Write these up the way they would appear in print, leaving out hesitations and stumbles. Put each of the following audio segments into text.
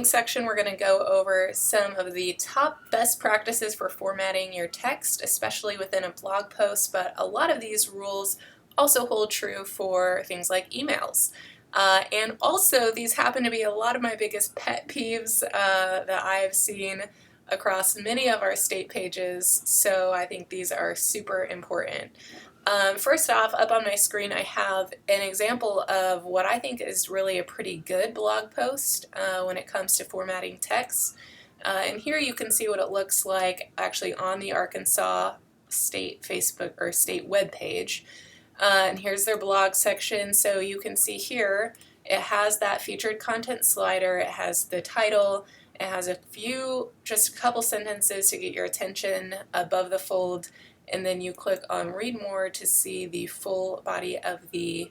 beginning section, we're going to go over some of the top best practices for formatting your text, especially within a blog post, but a lot of these rules also hold true for things like emails. And also, these happen to be a lot of my biggest pet peeves that I've seen across many of our state pages, so I think these are super important. First off, up on my screen I have an example of what I think is really a pretty good blog post when it comes to formatting text. And here you can see what it looks like actually on the Arkansas State Facebook or state web page. And here's their blog section, so you can see here it has that featured content slider, it has the title, it has just a couple sentences to get your attention above the fold, and then you click on read more to see the full body of the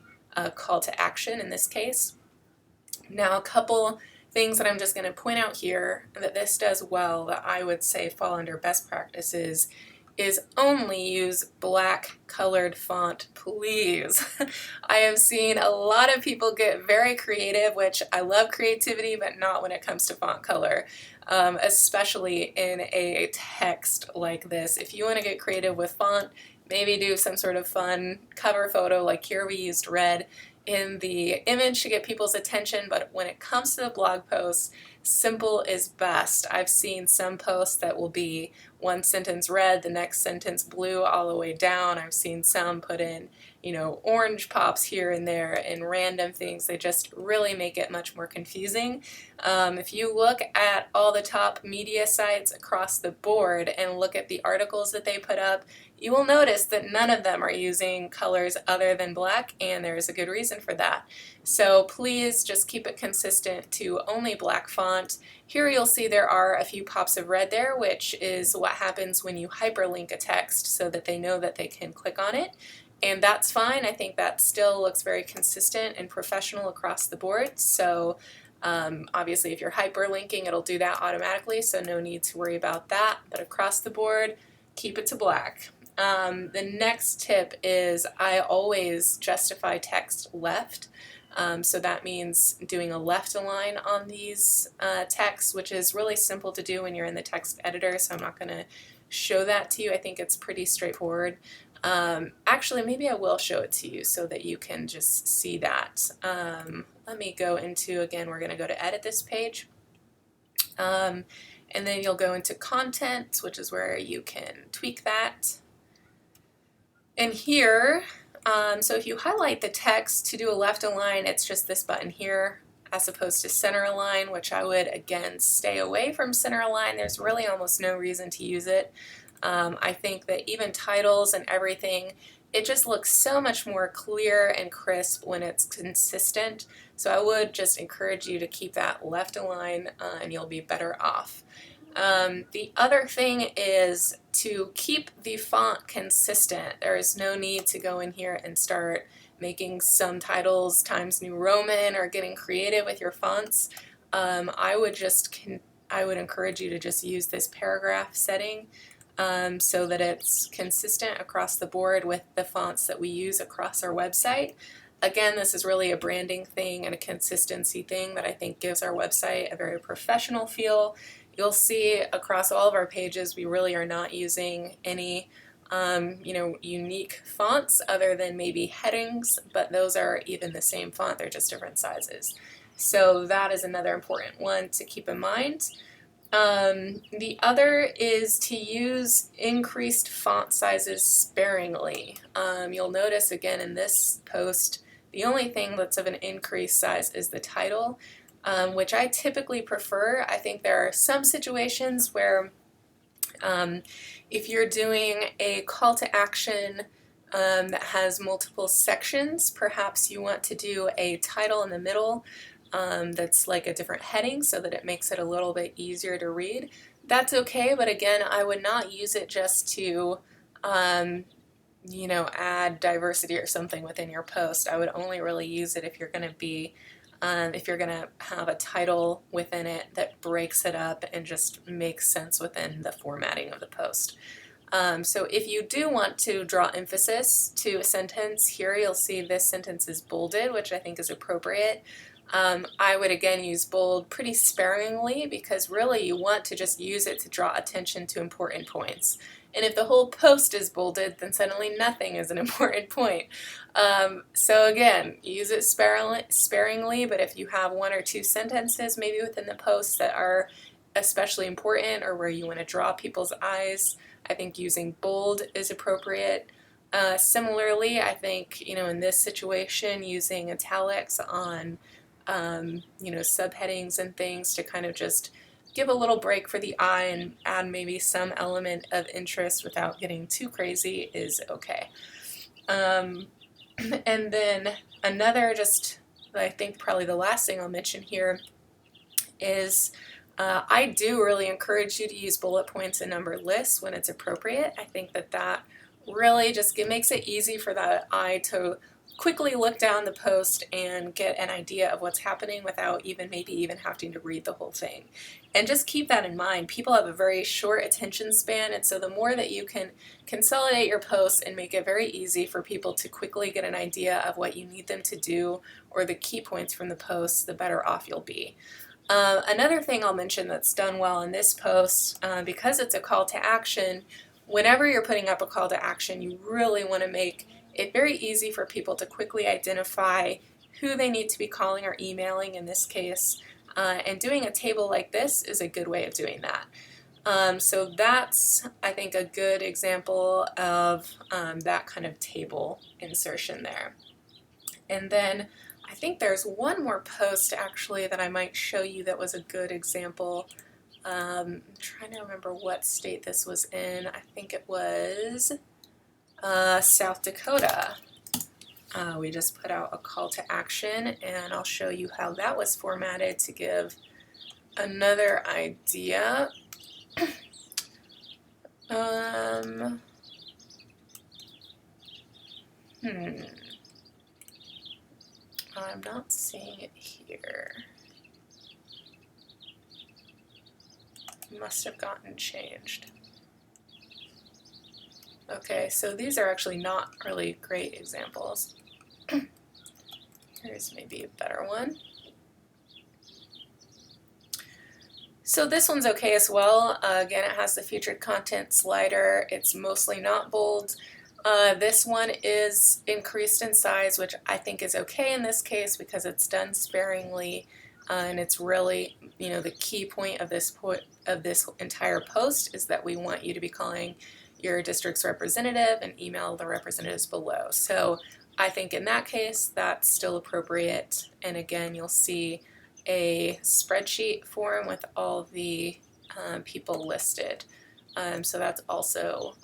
call to action in this case. Now, a couple things that I'm just going to point out here that this does well that I would say fall under best practices is only use black colored font, please. I have seen a lot of people get very creative, which I love creativity, but not when it comes to font color, especially in a text like this. If you want to get creative with font, maybe do some sort of fun cover photo, like here we used red in the image to get people's attention, but when it comes to the blog post, simple is best. I've seen some posts that will be one sentence red, the next sentence blue all the way down. I've seen some put in, orange pops here and there and random things. They just really make it much more confusing. If you look at all the top media sites across the board and look at the articles that they put up, you will notice that none of them are using colors other than black, and there is a good reason for that. So please just keep it consistent to only black font. Here you'll see there are a few pops of red there, which is what happens when you hyperlink a text so that they know that they can click on it. And that's fine. I think that still looks very consistent and professional across the board. So obviously if you're hyperlinking, it'll do that automatically, so no need to worry about that. But across the board, keep it to black. The next tip is I always justify text left. So that means doing a left align on these texts, which is really simple to do when you're in the text editor, so I'm not going to show that to you. I think it's pretty straightforward. Actually, maybe I will show it to you so that you can just see that. Let me go into, again, we're going to go to edit this page. And then you'll go into content, which is where you can tweak that. And here, so if you highlight the text to do a left align, it's just this button here, as opposed to center align, which I would, again, stay away from center align. There's really almost no reason to use it. I think that even titles and everything, it just looks so much more clear and crisp when it's consistent. So I would just encourage you to keep that left align and you'll be better off. The other thing is to keep the font consistent. There is no need to go in here and start making some titles Times New Roman or getting creative with your fonts. I would encourage you to just use this paragraph setting so that it's consistent across the board with the fonts that we use across our website. Again, this is really a branding thing and a consistency thing that I think gives our website a very professional feel. You'll see across all of our pages we really are not using any unique fonts other than maybe headings, but those are even the same font, they're just different sizes. So that is another important one to keep in mind. The other is to use increased font sizes sparingly. You'll notice again in this post, the only thing that's of an increased size is the title. Which I typically prefer. I think there are some situations where if you're doing a call to action that has multiple sections, perhaps you want to do a title in the middle that's like a different heading so that it makes it a little bit easier to read. That's okay, but again, I would not use it just to add diversity or something within your post. I would only really use it if you're going to have a title within it that breaks it up and just makes sense within the formatting of the post. So if you do want to draw emphasis to a sentence, here you'll see this sentence is bolded, which I think is appropriate. I would again use bold pretty sparingly because really you want to just use it to draw attention to important points. And if the whole post is bolded, then suddenly nothing is an important point. So again, use it sparingly, but if you have one or two sentences maybe within the post that are especially important or where you want to draw people's eyes, I think using bold is appropriate. Similarly, I think, in this situation, using italics on subheadings and things to kind of just give a little break for the eye and add maybe some element of interest without getting too crazy is okay. And then another, just I think probably the last thing I'll mention here is I do really encourage you to use bullet points and numbered lists when it's appropriate. I think that really just makes it easy for the eye to quickly look down the post and get an idea of what's happening without maybe even having to read the whole thing. And just keep that in mind. People have a very short attention span, and so the more that you can consolidate your posts and make it very easy for people to quickly get an idea of what you need them to do or the key points from the post, the better off you'll be. Another thing I'll mention that's done well in this post, because it's a call to action, whenever you're putting up a call to action, you really want to make it very easy for people to quickly identify who they need to be calling or emailing in this case, and doing a table like this is a good way of doing that. So that's, I think, a good example of that kind of table insertion there. And then I think there's one more post actually that I might show you that was a good example. I'm trying to remember what state this was in. I think it was South Dakota. We just put out a call to action, and I'll show you how that was formatted to give another idea. I'm not seeing it here. Must have gotten changed. Okay, so these are actually not really great examples. Here's maybe a better one. So this one's okay as well. Again, it has the featured content slider. It's mostly not bold. This one is increased in size, which I think is okay in this case because it's done sparingly, and it's really, the key point of this entire post is that we want you to be calling your district's representative and email the representatives below. So I think in that case that's still appropriate, and again you'll see a spreadsheet form with all the people listed. So that's also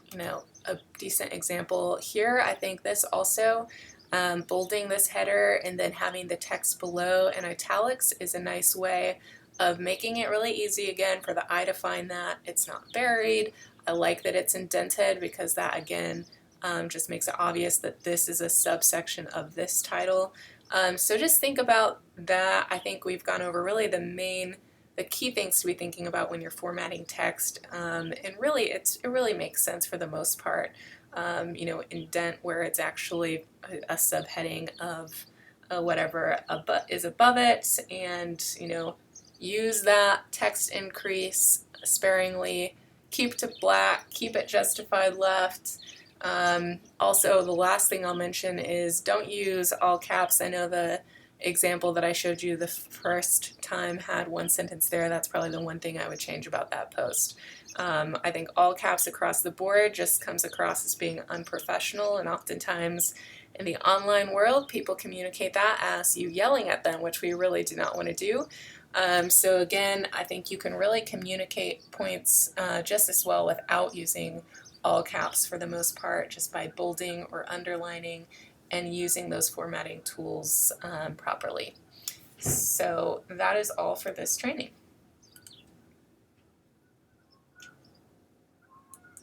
a decent example here. I think this also, bolding this header and then having the text below in italics is a nice way of making it really easy again for the eye to find that. It's not buried. I like that it's indented because that again just makes it obvious that this is a subsection of this title. So just think about that. I think we've gone over really the key things to be thinking about when you're formatting text, and really it really makes sense for the most part. Indent where it's actually a subheading of whatever is above it, and use that text increase sparingly, keep to black, keep it justified left. Also, the last thing I'll mention is don't use all caps. I know the example that I showed you the first time had one sentence there. That's probably the one thing I would change about that post. I think all caps across the board just comes across as being unprofessional, and oftentimes in the online world people communicate that as you yelling at them, which we really do not want to do. So again, I think you can really communicate points just as well without using all caps for the most part, just by bolding or underlining and using those formatting tools properly. So that is all for this training.